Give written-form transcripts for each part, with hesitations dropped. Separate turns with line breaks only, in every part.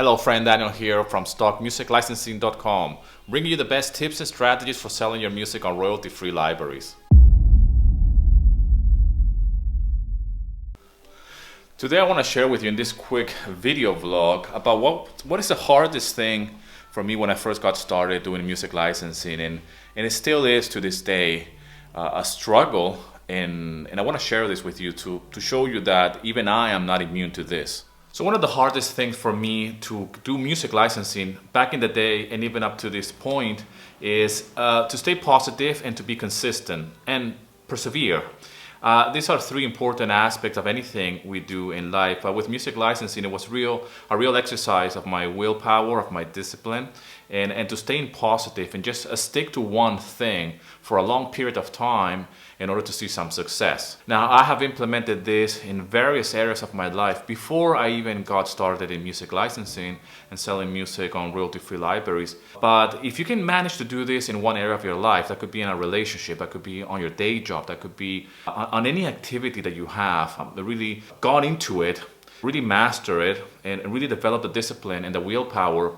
Hello, friend Daniel here from stockmusiclicensing.com, bringing you the best tips and strategies for selling your music on royalty-free libraries. Today I want to share with you in this quick video vlog about what is the hardest thing for me when I first got started doing music licensing, and it still is to this day a struggle, and I want to share this with you to show you that even I am not immune to this. So one of the hardest things for me to do music licensing back in the day and even up to this point is to stay positive and to be consistent and persevere. These are three important aspects of anything we do in life. With music licensing, it was a real exercise of my willpower, of my discipline, and to stay positive and just stick to one thing for a long period of time in order to see some success. Now, I have implemented this in various areas of my life before I even got started in music licensing and selling music on royalty-free libraries. But if you can manage to do this in one area of your life, that could be in a relationship, that could be on your day job, that could be on any activity that you have, that really got into it, really master it, and really develop the discipline and the willpower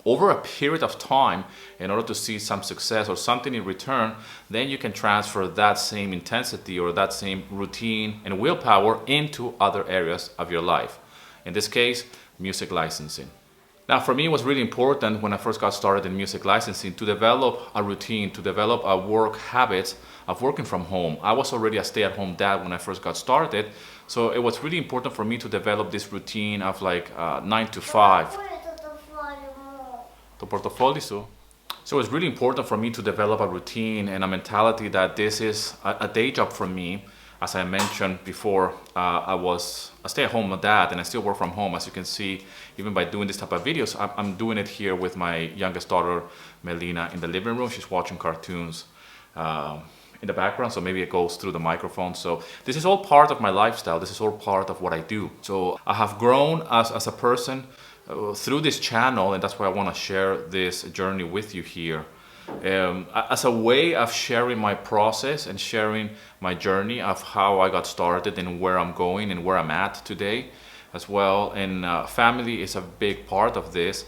over a period of time in order to see some success or something in return, then you can transfer that same intensity or that same routine and willpower into other areas of your life. In this case, music licensing. Now, for me, it was really important when I first got started in music licensing to develop a routine, to develop a work habit of working from home. I was already a stay-at-home dad when I first got started, so it was really important for me to develop this routine of like 9 to 5. So it was really important for me to develop a routine and a mentality that this is a day job for me. As I mentioned before, I was a stay-at-home dad and I still work from home. As you can see, even by doing this type of videos, I'm doing it here with my youngest daughter, Melina, in the living room. She's watching cartoons in the background, so maybe it goes through the microphone. So this is all part of my lifestyle. This is all part of what I do. So I have grown as a person through this channel, and that's why I want to share this journey with you here as a way of sharing my process and sharing my journey of how I got started and where I'm going and where I'm at today as well. And family is a big part of this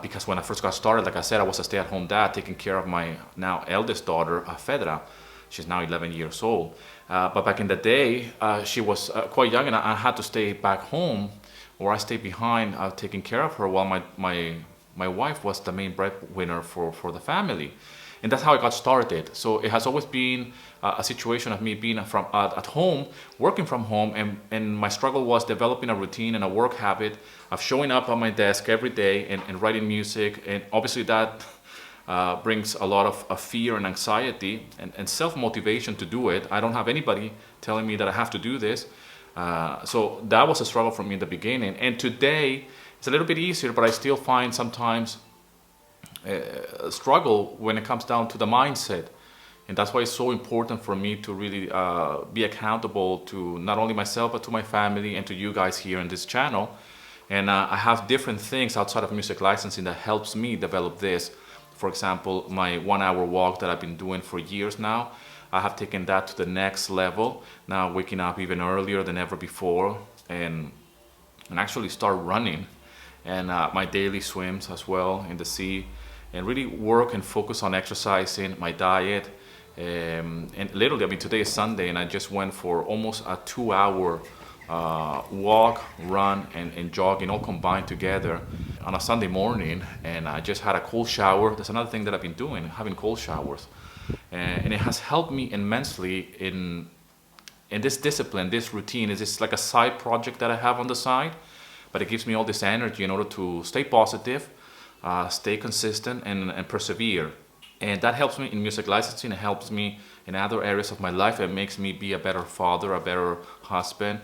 because when I first got started, like I said, I was a stay-at-home dad taking care of my now eldest daughter, Fedra. She's now 11 years old. But back in the day, she was quite young, and I had to stay back home, or I stayed behind taking care of her while my wife was the main breadwinner for the family. And that's how I got started. So it has always been a situation of me being at home, working from home, and my struggle was developing a routine and a work habit of showing up on my desk every day and writing music. And obviously that brings a lot of fear and anxiety and self-motivation to do it. I don't have anybody telling me that I have to do this. So that was a struggle for me in the beginning, and today it's a little bit easier, but I still find sometimes a struggle when it comes down to the mindset. And that's why it's so important for me to really be accountable to not only myself but to my family and to you guys here in this channel. And I have different things outside of music licensing that helps me develop this. For example, my 1-hour walk that I've been doing for years now, I have taken that to the next level, now waking up even earlier than ever before, and actually start running, and my daily swims as well in the sea, and really work and focus on exercising, my diet, and literally, I mean, today is Sunday, and I just went for almost a 2-hour walk, run, and jogging all combined together on a Sunday morning, and I just had a cold shower. That's another thing that I've been doing, having cold showers. And it has helped me immensely in this discipline, this routine. It's just like a side project that I have on the side, but it gives me all this energy in order to stay positive, stay consistent, and persevere. And that helps me in music licensing. It helps me in other areas of my life. It makes me be a better father, a better husband,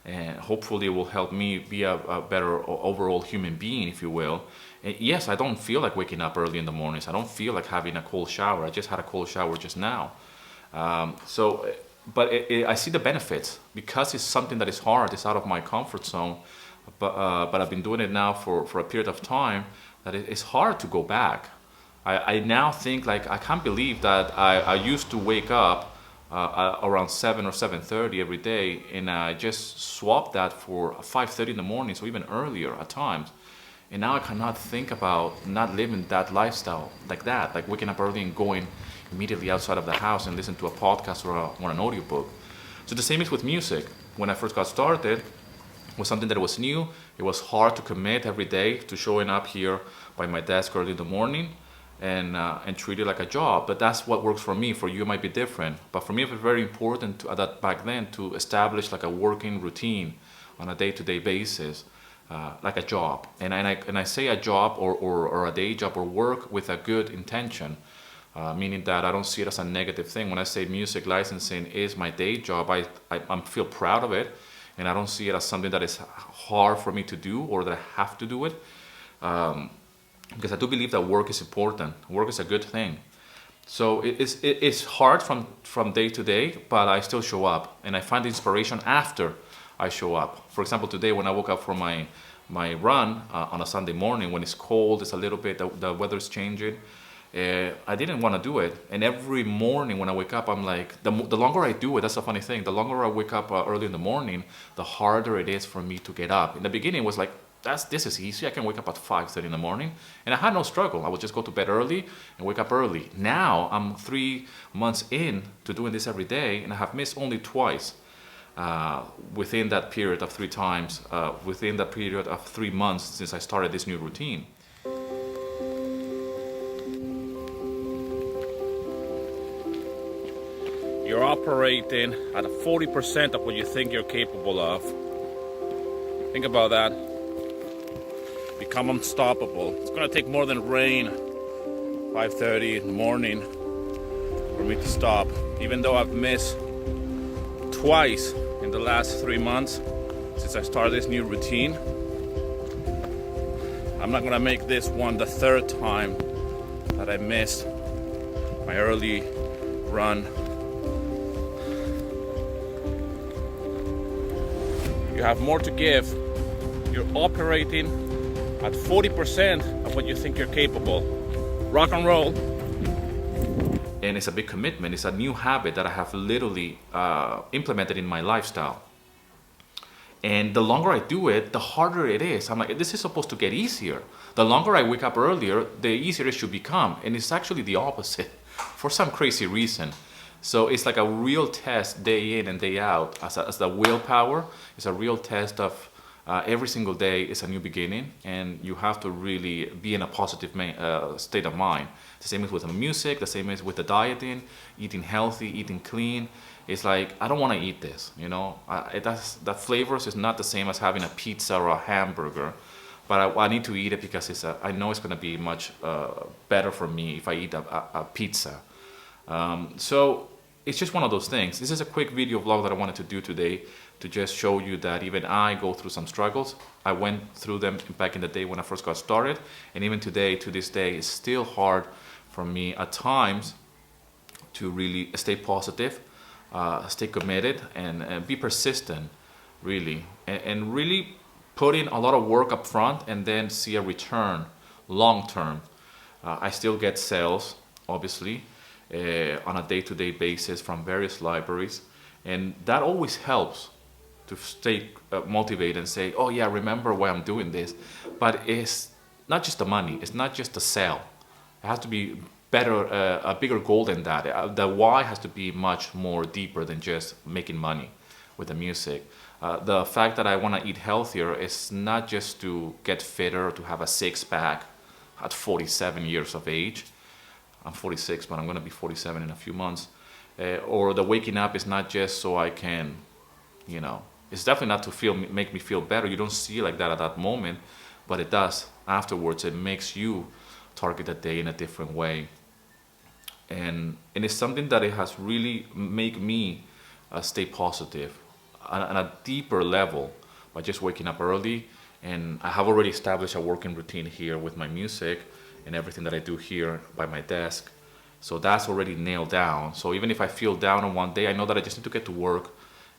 and hopefully it will help me be a better overall human being, if you will. And yes, I don't feel like waking up early in the mornings. I don't feel like having a cold shower. I just had a cold shower just now. But I see the benefits because it's something that is hard. It's out of my comfort zone. But I've been doing it now for a period of time that it's hard to go back. I now think, like, I can't believe that I used to wake up around 7 or 7:30 every day, and I just swapped that for 5:30 in the morning, so even earlier at times. And now I cannot think about not living that lifestyle like that, like waking up early and going immediately outside of the house and listen to a podcast or an audiobook. So the same is with music. When I first got started, it was something that was new. It was hard to commit every day to showing up here by my desk early in the morning and treat it like a job. But that's what works for me. For you, it might be different. But for me, it was very important that back then to establish like a working routine on a day-to-day basis, like a job. And I say a job or a day job or work with a good intention, meaning that I don't see it as a negative thing. When I say music licensing is my day job, I feel proud of it, and I don't see it as something that is hard for me to do or that I have to do it. Because I do believe that work is important. Work is a good thing. So it's hard from day to day, but I still show up, and I find inspiration after I show up. For example, today when I woke up for my run on a Sunday morning, when it's cold, it's a little bit, the weather's changing, I didn't want to do it. And every morning when I wake up, I'm like, the longer I do it, that's the funny thing, the longer I wake up early in the morning, the harder it is for me to get up. In the beginning, it was like, this is easy. I can wake up at 5:30 in the morning, and I had no struggle. I would just go to bed early and wake up early. Now I'm 3 months in to doing this every day, and I have missed only twice within that period of 3 times, within that period of 3 months since I started this new routine. You're operating at 40% of what you think you're capable of. Think about that. Become unstoppable. It's gonna take more than rain, 5:30 in the morning, for me to stop. Even though I've missed twice in the last 3 months since I started this new routine, I'm not gonna make this one the 3rd time that I missed my early run. You have more to give. You're operating at 40% of what you think you're capable. Rock and roll. And it's a big commitment. It's a new habit that I have literally implemented in my lifestyle. And the longer I do it, the harder it is. I'm like, this is supposed to get easier. The longer I wake up earlier, the easier it should become. And it's actually the opposite for some crazy reason. So it's like a real test day in and day out. As the willpower, it's a real test of every single day is a new beginning, and you have to really be in a positive state of mind. The same is with the music, the same is with the dieting, eating healthy, eating clean. It's like, I don't want to eat this, you know. The flavors is not the same as having a pizza or a hamburger, but I need to eat it because I know it's going to be much better for me if I eat a pizza. So it's just one of those things. This is a quick video vlog that I wanted to do today to just show you that even I go through some struggles. I went through them back in the day when I first got started, and even today, to this day, it's still hard for me at times to really stay positive, stay committed, and be persistent, really, and really put in a lot of work up front and then see a return long term. I still get sales, obviously, on a day-to-day basis from various libraries, and that always helps to stay motivated and say, oh yeah, remember why I'm doing this. But it's not just the money, it's not just the sale. It has to be better, a bigger goal than that. The why has to be much more deeper than just making money with the music. The fact that I want to eat healthier is not just to get fitter or to have a six-pack at 47 years of age. I'm 46, but I'm going to be 47 in a few months. Or the waking up is not just so I can, you know, it's definitely not to make me feel better. You don't see it like that at that moment, but it does afterwards. It makes you target the day in a different way. And it's something that it has really made me stay positive on a deeper level by just waking up early. And I have already established a working routine here with my music and everything that I do here by my desk. So that's already nailed down. So even if I feel down on one day, I know that I just need to get to work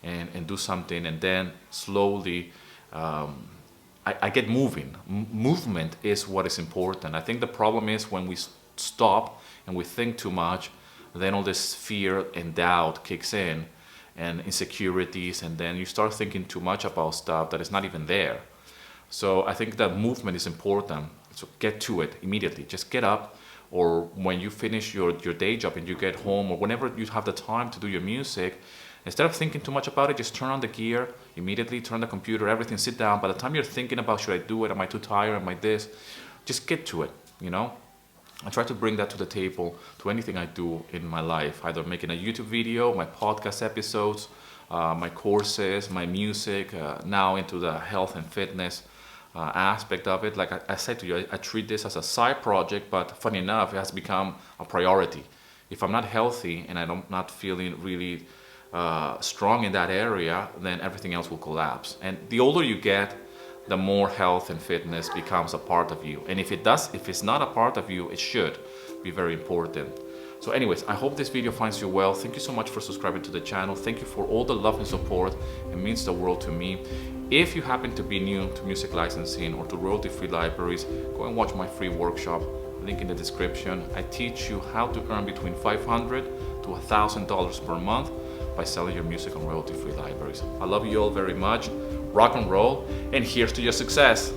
and do something, and then slowly I get moving. Movement is what is important. I think the problem is when we stop and we think too much, then all this fear and doubt kicks in and insecurities, and then you start thinking too much about stuff that is not even there. So I think that movement is important. So get to it immediately. Just get up, or when you finish your day job and you get home, or whenever you have the time to do your music, instead of thinking too much about it, just turn on the gear immediately, turn the computer, everything, sit down. By the time you're thinking about, should I do it? Am I too tired? Am I this? Just get to it, you know? I try to bring that to the table to anything I do in my life, either making a YouTube video, my podcast episodes, my courses, my music, now into the health and fitness aspect of it. Like I said to you, I treat this as a side project, but funny enough, it has become a priority. If I'm not healthy and I'm not feeling really strong in that area, then everything else will collapse. And the older you get, the more health and fitness becomes a part of you. And if it's not a part of you, it should be very important. So anyways, I hope this video finds you well. Thank you so much for subscribing to the channel. Thank you for all the love and support. It means the world to me. If you happen to be new to music licensing or to royalty-free libraries, go and watch my free workshop, link in the description. I teach you how to earn between $500 to $1,000 per month by selling your music on royalty-free libraries. I love you all very much. Rock and roll, and here's to your success.